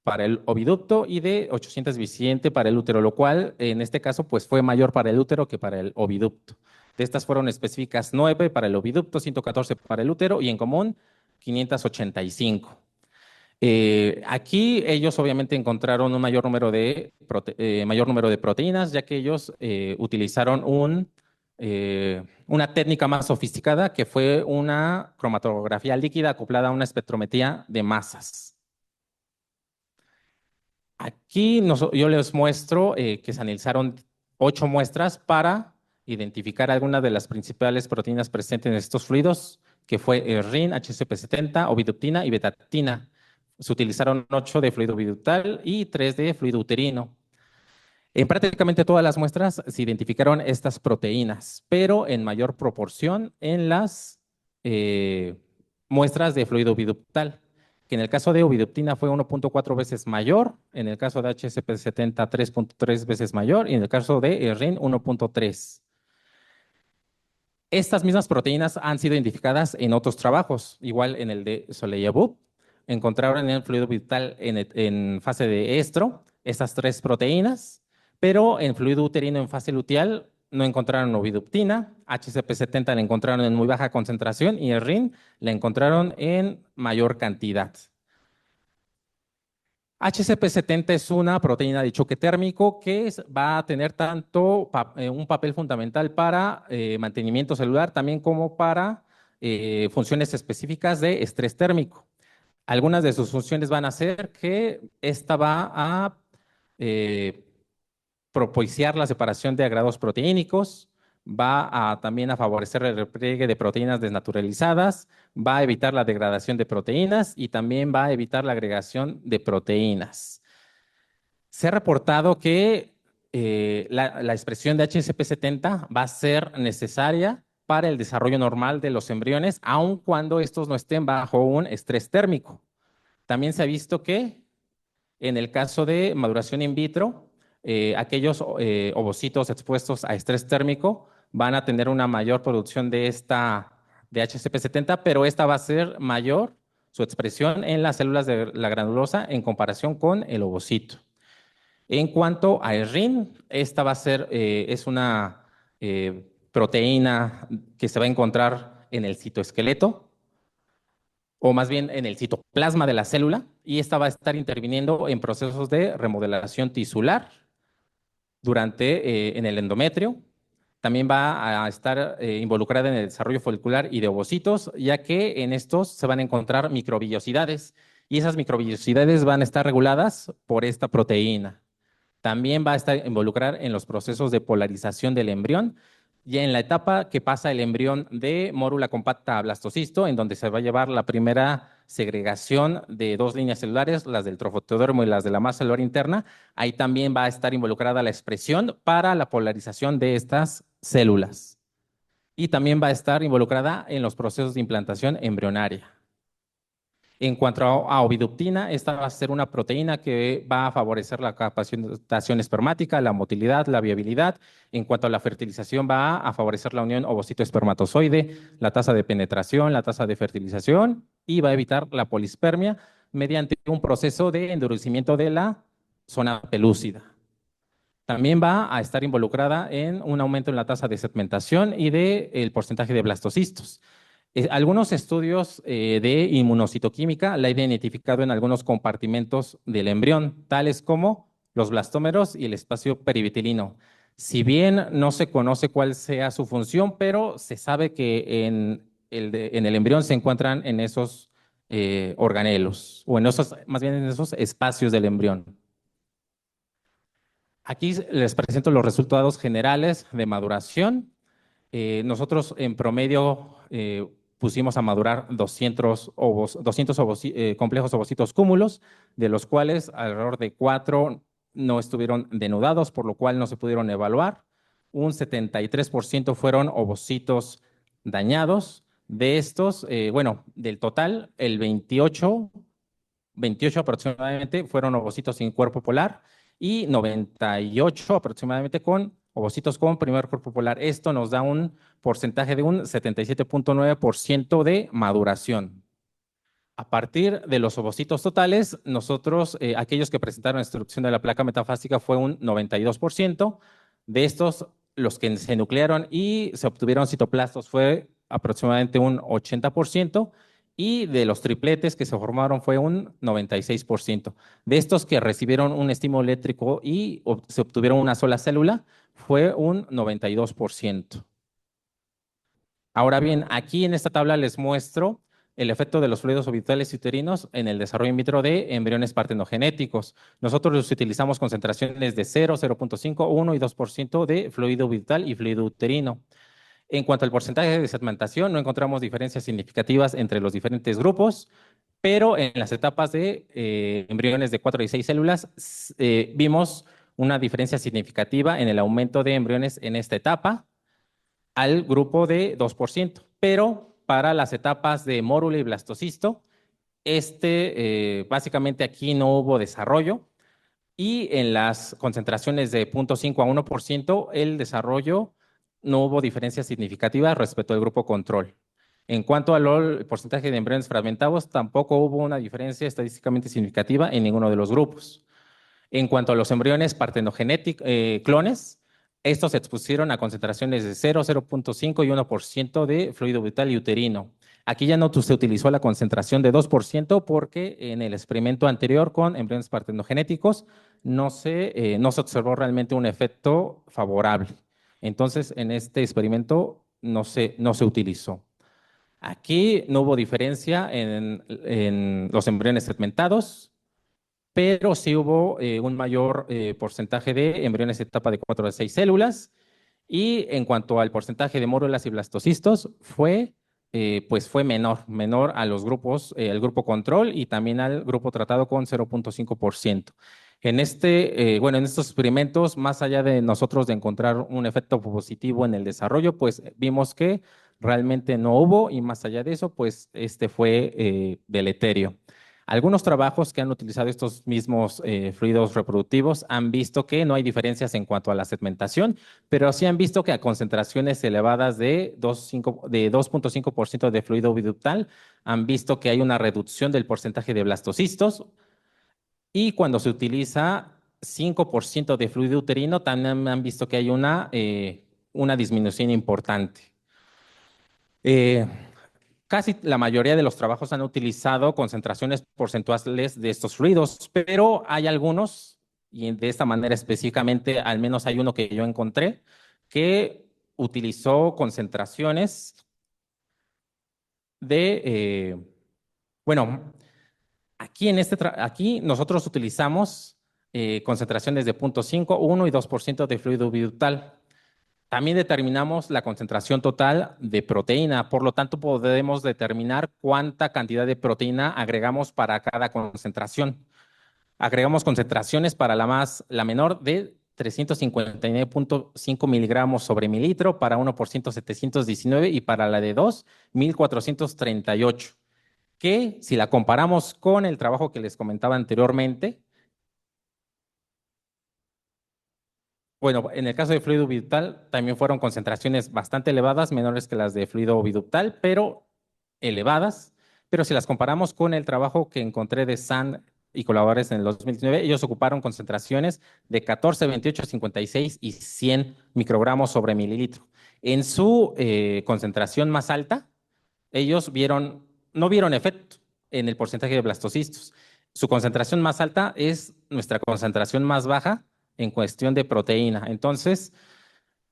S2: para el oviducto y de 827 para el útero, lo cual en este caso pues fue mayor para el útero que para el oviducto. De estas fueron específicas 9 para el oviducto, 114 para el útero y en común 585. Aquí ellos obviamente encontraron un mayor número de proteínas, ya que ellos utilizaron una técnica más sofisticada que fue una cromatografía líquida acoplada a una espectrometría de masas. Aquí yo les muestro que se analizaron 8 muestras para identificar algunas de las principales proteínas presentes en estos fluidos, que fue RIN, HCP70, oviduptina y betatina. Se utilizaron 8 de fluido oviductal y 3 de fluido uterino. En prácticamente todas las muestras se identificaron estas proteínas, pero en mayor proporción en las muestras de fluido oviductal, que en el caso de oviduptina fue 1.4 veces mayor, en el caso de HCP70 3.3 veces mayor y en el caso de RIN 1.3. Estas mismas proteínas han sido identificadas en otros trabajos, igual en el de Soleil-Yabub. Encontraron en el fluido vital en fase de estro estas 3 proteínas, pero en fluido uterino en fase luteal no encontraron oviduptina, HCP70 la encontraron en muy baja concentración y el RIN la encontraron en mayor cantidad. HCP70 es una proteína de choque térmico que va a tener tanto un papel fundamental para mantenimiento celular, también como para funciones específicas de estrés térmico. Algunas de sus funciones van a ser que esta va a propiciar la separación de agregados proteínicos, va también a favorecer el repliegue de proteínas desnaturalizadas, va a evitar la degradación de proteínas y también va a evitar la agregación de proteínas. Se ha reportado que la expresión de HCP70 va a ser necesaria para el desarrollo normal de los embriones, aun cuando estos no estén bajo un estrés térmico. También se ha visto que en el caso de maduración in vitro, aquellos ovocitos expuestos a estrés térmico van a tener una mayor producción de HCP70, pero esta va a ser mayor su expresión en las células de la granulosa en comparación con el ovocito. En cuanto a ERRIN, esta va a ser, es una proteína que se va a encontrar en el citoesqueleto, o más bien en el citoplasma de la célula, y esta va a estar interviniendo en procesos de remodelación tisular en el endometrio. También va a estar involucrada en el desarrollo folicular y de ovocitos, ya que en estos se van a encontrar microvillosidades, y esas microvillosidades van a estar reguladas por esta proteína. También va a estar involucrada en los procesos de polarización del embrión y en la etapa que pasa el embrión de mórula compacta a blastocisto, en donde se va a llevar la primera segregación de dos líneas celulares, las del trofotodermo y las de la masa celular interna. Ahí también va a estar involucrada la expresión para la polarización de estas células. Y también va a estar involucrada en los procesos de implantación embrionaria. En cuanto a oviductina, esta va a ser una proteína que va a favorecer la capacitación espermática, la motilidad, la viabilidad. En cuanto a la fertilización, va a favorecer la unión ovocito-espermatozoide, la tasa de penetración, la tasa de fertilización, y va a evitar la polispermia mediante un proceso de endurecimiento de la zona pelúcida. También va a estar involucrada en un aumento en la tasa de segmentación y del porcentaje de blastocistos. Algunos estudios de inmunocitoquímica la han identificado en algunos compartimentos del embrión, tales como los blastómeros y el espacio perivitilino. Si bien no se conoce cuál sea su función, pero se sabe que en el embrión se encuentran en esos organelos, o más bien en esos espacios del embrión. Aquí les presento los resultados generales de maduración. Nosotros en promedio pusimos a madurar 200 complejos ovocitos cúmulos, de los cuales alrededor de 4 no estuvieron denudados, por lo cual no se pudieron evaluar. Un 73% fueron ovocitos dañados. De estos, del total, el 28 aproximadamente fueron ovocitos sin cuerpo polar y 98 aproximadamente con ovocitos con primer cuerpo polar. Esto nos da un porcentaje de un 77.9% de maduración. A partir de los ovocitos totales, nosotros, aquellos que presentaron destrucción de la placa metafásica fue un 92%. De estos, los que se nuclearon y se obtuvieron citoplastos fue aproximadamente un 80%. Y de los tripletes que se formaron fue un 96%. De estos que recibieron un estímulo eléctrico y se obtuvieron una sola célula, fue un 92%. Ahora bien, aquí en esta tabla les muestro el efecto de los fluidos orbitales y uterinos en el desarrollo in vitro de embriones partenogenéticos. Nosotros los utilizamos concentraciones de 0, 0.5, 1 y 2% de fluido orbital y fluido uterino. En cuanto al porcentaje de segmentación, no encontramos diferencias significativas entre los diferentes grupos, pero en las etapas de embriones de 4 y 6 células vimos una diferencia significativa en el aumento de embriones en esta etapa al grupo de 2%, pero para las etapas de mórula y blastocisto, básicamente aquí no hubo desarrollo, y en las concentraciones de 0.5 a 1%, el desarrollo no hubo diferencia significativa respecto al grupo control. En cuanto al porcentaje de embriones fragmentados, tampoco hubo una diferencia estadísticamente significativa en ninguno de los grupos. En cuanto a los embriones partenogenéticos, clones, estos se expusieron a concentraciones de 0, 0.5 y 1% de fluido vital y uterino. Aquí ya no se utilizó la concentración de 2% porque en el experimento anterior con embriones partenogenéticos no se observó realmente un efecto favorable. Entonces, en este experimento no se utilizó. Aquí no hubo diferencia en los embriones segmentados, pero sí hubo un mayor porcentaje de embriones de etapa de 4 a 6 células. Y en cuanto al porcentaje de mórulas y blastocistos, fue menor a los grupos, al grupo control y también al grupo tratado con 0.5%. En estos experimentos, más allá de nosotros de encontrar un efecto positivo en el desarrollo, pues vimos que realmente no hubo, y más allá de eso, pues fue deleterio. Algunos trabajos que han utilizado estos mismos fluidos reproductivos han visto que no hay diferencias en cuanto a la segmentación, pero sí han visto que a concentraciones elevadas de 2.5% de fluido oviductal han visto que hay una reducción del porcentaje de blastocistos, y cuando se utiliza 5% de fluido uterino también han visto que hay una disminución importante. Casi la mayoría de los trabajos han utilizado concentraciones porcentuales de estos fluidos, pero hay algunos, y de esta manera específicamente, al menos hay uno que yo encontré, que utilizó concentraciones bueno, aquí nosotros utilizamos concentraciones de 0.5, 1 y 2% de fluido oviductal. También determinamos la concentración total de proteína, por lo tanto podemos determinar cuánta cantidad de proteína agregamos para cada concentración. Agregamos concentraciones para la menor de 359.5 miligramos sobre mililitro, para 1% 719 y para la de 2, 1438, que si la comparamos con el trabajo que les comentaba anteriormente, bueno, en el caso de fluido oviductal también fueron concentraciones bastante elevadas, menores que las de fluido oviductal, pero elevadas. Pero si las comparamos con el trabajo que encontré de San y colaboradores en el 2019, ellos ocuparon concentraciones de 14, 28, 56 y 100 microgramos sobre mililitro. En su concentración más alta, ellos no vieron efecto en el porcentaje de blastocistos. Su concentración más alta es nuestra concentración más baja en cuestión de proteína. Entonces,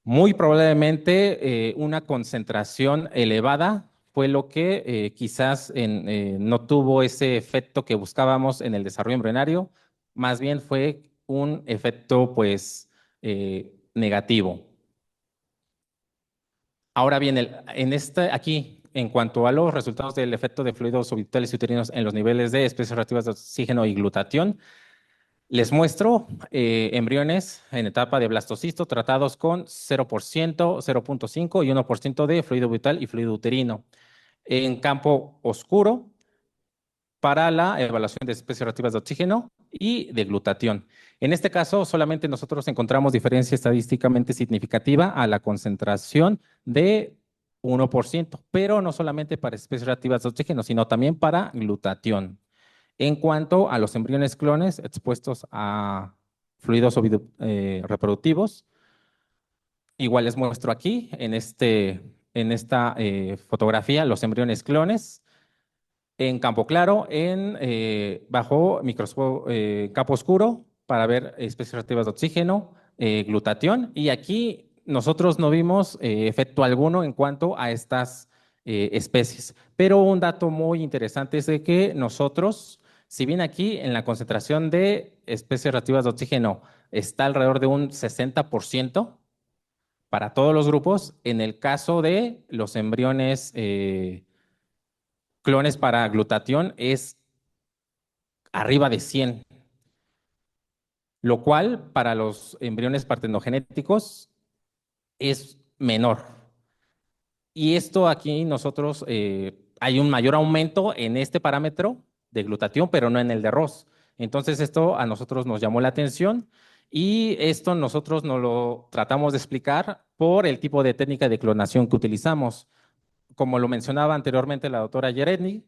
S2: muy probablemente una concentración elevada fue lo que quizás no tuvo ese efecto que buscábamos en el desarrollo embrionario, más bien fue un efecto pues negativo. Ahora bien, aquí, en cuanto a los resultados del efecto de fluidos oviductales y uterinos en los niveles de especies reactivas de oxígeno y glutatión, les muestro embriones en etapa de blastocisto tratados con 0%, 0.5 y 1% de fluido vital y fluido uterino. En campo oscuro, para la evaluación de especies reactivas de oxígeno y de glutatión. En este caso, solamente nosotros encontramos diferencia estadísticamente significativa a la concentración de 1%, pero no solamente para especies reactivas de oxígeno, sino también para glutatión. En cuanto a los embriones clones expuestos a fluidos reproductivos, igual les muestro aquí en esta fotografía los embriones clones en campo claro, bajo microscopio campo oscuro para ver especies reactivas de oxígeno, glutatión, y aquí nosotros no vimos efecto alguno en cuanto a estas especies. Pero un dato muy interesante es de que nosotros, si bien aquí en la concentración de especies reactivas de oxígeno está alrededor de un 60% para todos los grupos, en el caso de los embriones clones para glutatión es arriba de 100, lo cual para los embriones partenogenéticos es menor. Y esto aquí nosotros, hay un mayor aumento en este parámetro de glutatión, pero no en el de ROS. Entonces esto a nosotros nos llamó la atención y esto nosotros nos lo tratamos de explicar por el tipo de técnica de clonación que utilizamos. Como lo mencionaba anteriormente la doctora Yeretny,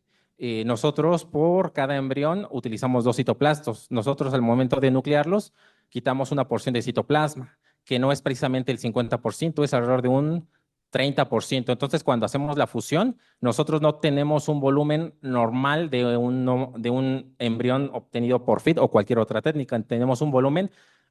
S2: nosotros por cada embrión utilizamos 2 citoplastos. Nosotros al momento de nuclearlos quitamos una porción de citoplasma, que no es precisamente el 50%, es alrededor de un 30%. Entonces, cuando hacemos la fusión, nosotros no tenemos un volumen normal de un embrión obtenido por FIT o cualquier otra técnica. Tenemos un volumen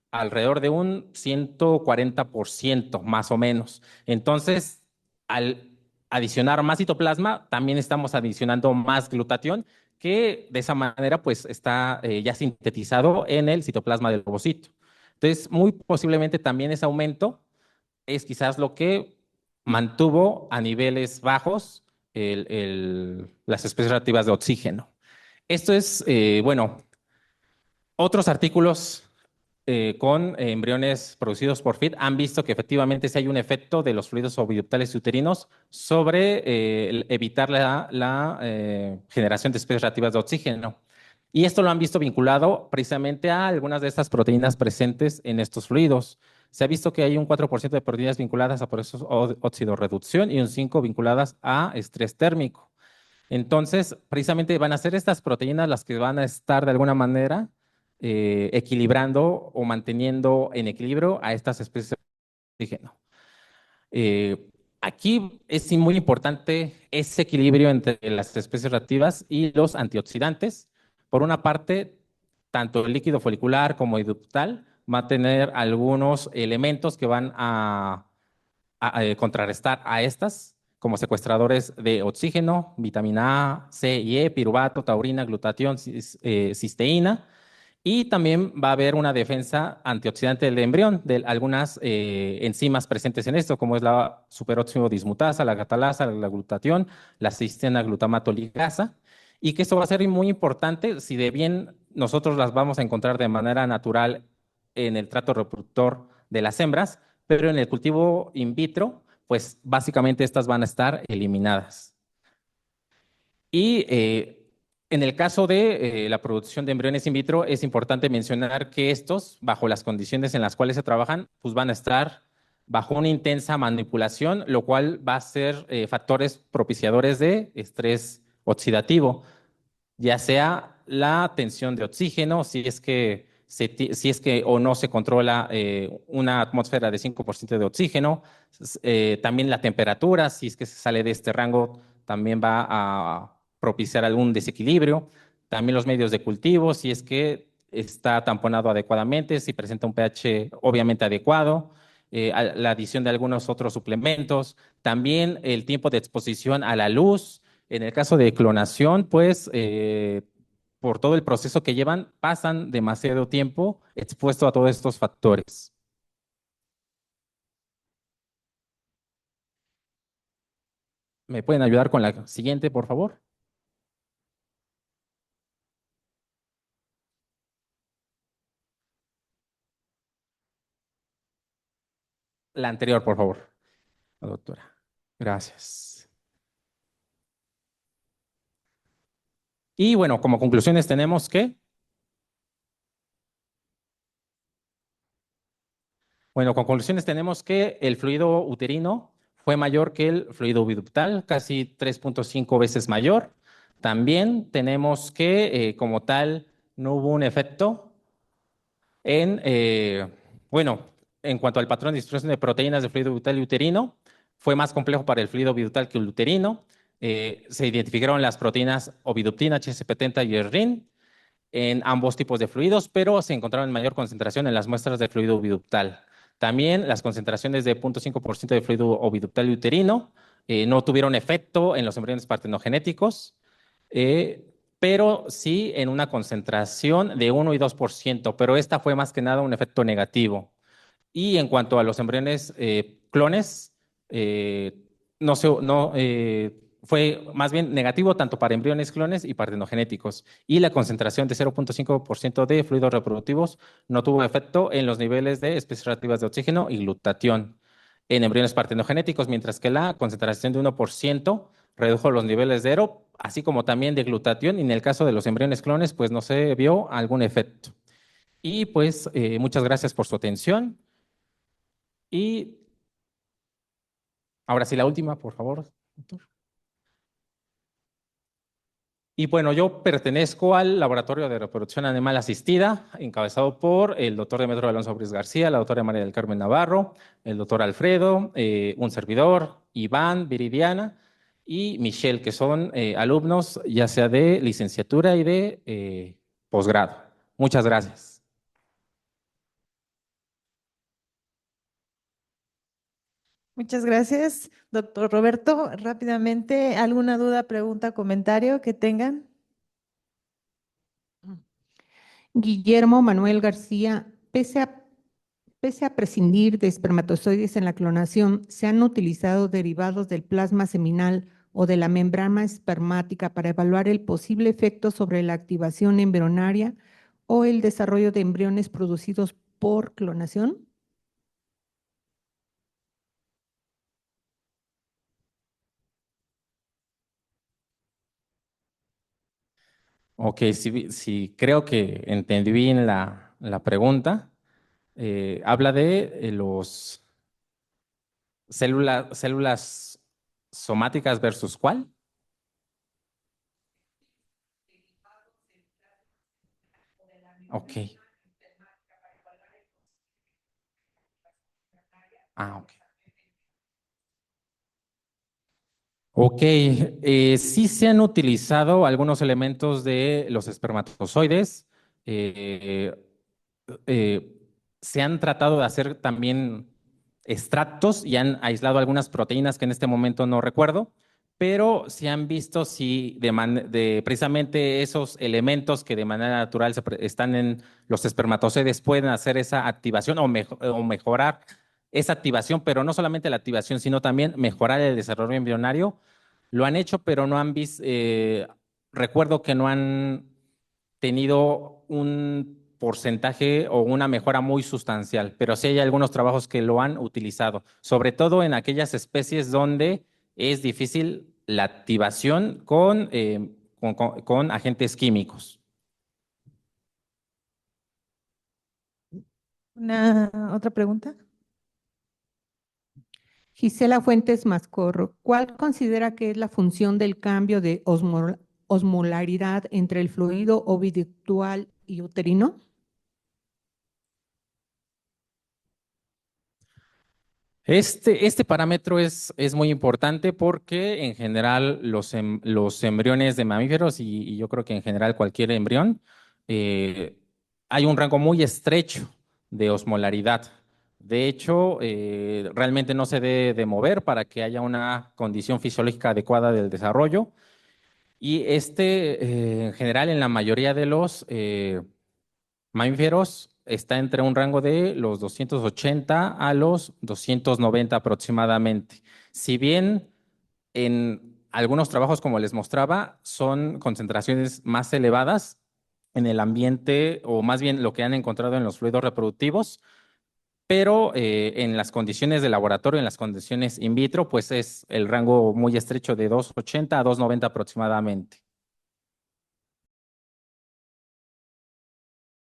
S2: alrededor de un 140% más o menos. Entonces, al adicionar más citoplasma, también estamos adicionando más glutatión, que de esa manera pues está ya sintetizado en el citoplasma del ovocito. Entonces, muy posiblemente también ese aumento es quizás lo que mantuvo a niveles bajos las especies reactivas de oxígeno. Esto es, bueno, otros artículos con embriones producidos por FIT han visto que efectivamente sí hay un efecto de los fluidos oviductales y uterinos sobre evitar la generación de especies reactivas de oxígeno. Y esto lo han visto vinculado precisamente a algunas de estas proteínas presentes en estos fluidos. Se ha visto que hay un 4% de proteínas vinculadas a procesos de oxidorreducción y un 5% vinculadas a estrés térmico. Entonces, precisamente van a ser estas proteínas las que van a estar de alguna manera equilibrando o manteniendo en equilibrio a estas especies de oxígeno. Aquí es muy importante ese equilibrio entre las especies reactivas y los antioxidantes. Por una parte, tanto el líquido folicular como el ductal va a tener algunos elementos que van a contrarrestar a estas, como secuestradores de oxígeno, vitamina A, C y E, piruvato, taurina, glutatión, cisteína. Y también va a haber una defensa antioxidante del embrión de algunas enzimas presentes en esto, como es la superóxido dismutasa, la catalasa, la glutatión, la cisteína glutamato ligasa, y que esto va a ser muy importante si de bien nosotros las vamos a encontrar de manera natural en el trato reproductor de las hembras, pero en el cultivo in vitro, pues básicamente estas van a estar eliminadas. Y en el caso de la producción de embriones in vitro, es importante mencionar que estos, bajo las condiciones en las cuales se trabajan, pues van a estar bajo una intensa manipulación, lo cual va a ser factores propiciadores de estrés oxidativo, ya sea la tensión de oxígeno, si es que o no se controla una atmósfera de 5% de oxígeno, también la temperatura, si es que se sale de este rango, también va a propiciar algún desequilibrio, también los medios de cultivo, si es que está tamponado adecuadamente, si presenta un pH obviamente adecuado, la adición de algunos otros suplementos, también el tiempo de exposición a la luz. En el caso de clonación, pues por todo el proceso que llevan, pasan demasiado tiempo expuesto a todos estos factores. ¿Me pueden ayudar con la siguiente, por favor? La anterior, por favor, la doctora. Gracias. Y bueno, como conclusiones tenemos que, bueno, con conclusiones tenemos que el fluido uterino fue mayor que el fluido biductal, casi 3.5 veces mayor. También tenemos que, como tal, no hubo un efecto en, bueno, en cuanto al patrón de distribución de proteínas del fluido vital y uterino, fue más complejo para el fluido vital que el uterino. Se identificaron las proteínas oviduptina, HSP30 y ERRIN en ambos tipos de fluidos, pero se encontraron en mayor concentración en las muestras de fluido oviductal. También las concentraciones de 0.5% de fluido oviductal y uterino no tuvieron efecto en los embriones partenogenéticos, eh, pero sí en una concentración de 1 y 2%, pero esta fue más que nada un efecto negativo. Y en cuanto a los embriones clones, eh, fue más bien negativo tanto para embriones clones y partenogenéticos. Y la concentración de 0.5% de fluidos reproductivos no tuvo efecto en los niveles de especies reactivas de oxígeno y glutatión en embriones partenogenéticos, mientras que la concentración de 1% redujo los niveles de ERO, así como también de glutatión. Y en el caso de los embriones clones, pues no se vio algún efecto. Y pues muchas gracias por su atención. Y ahora sí, la última, por favor, doctor. Y bueno, yo pertenezco al Laboratorio de Reproducción Animal Asistida, encabezado por el doctor Demetrio Alonso Briz García, la doctora María del Carmen Navarro, el doctor Alfredo, un servidor, Iván, Viridiana y Michelle, que son alumnos ya sea de licenciatura y de posgrado. Muchas gracias.
S4: Muchas gracias, doctor Roberto. Rápidamente, ¿alguna duda, pregunta, comentario que tengan?
S5: Guillermo Manuel García, pese a prescindir de espermatozoides en la clonación, ¿se han utilizado derivados del plasma seminal o de la membrana espermática para evaluar el posible efecto sobre la activación embrionaria o el desarrollo de embriones producidos por clonación?
S2: Ok, si creo que entendí bien la pregunta. Habla de los células somáticas versus ¿cuál? Ok. Ah, ok. Ok, sí se han utilizado algunos elementos de los espermatozoides. eh, eh, Se han tratado de hacer también extractos y han aislado algunas proteínas que en este momento no recuerdo, pero se han visto si precisamente esos elementos que de manera natural están en los espermatozoides pueden hacer esa activación o mejorar esa activación, pero no solamente la activación, sino también mejorar el desarrollo embrionario. Lo han hecho, pero no han visto, recuerdo que no han tenido un porcentaje o una mejora muy sustancial, pero sí hay algunos trabajos que lo han utilizado, sobre todo en aquellas especies donde es difícil la activación con agentes químicos.
S4: ¿Una otra pregunta?
S5: Gisela Fuentes Mascorro, ¿cuál considera que es la función del cambio de osmolaridad entre el fluido oviductal y uterino?
S2: Este parámetro es muy importante porque en general los embriones de mamíferos y yo creo que en general cualquier embrión, eh, hay un rango muy estrecho de osmolaridad. De hecho, realmente no se debe de mover para que haya una condición fisiológica adecuada del desarrollo. Y en general, en la mayoría de los mamíferos está entre un rango de los 280 a los 290 aproximadamente. Si bien en algunos trabajos, como les mostraba, son concentraciones más elevadas en el ambiente, o más bien lo que han encontrado en los fluidos reproductivos, pero en las condiciones de laboratorio, en las condiciones in vitro, pues es el rango muy estrecho de 280 a 290 aproximadamente.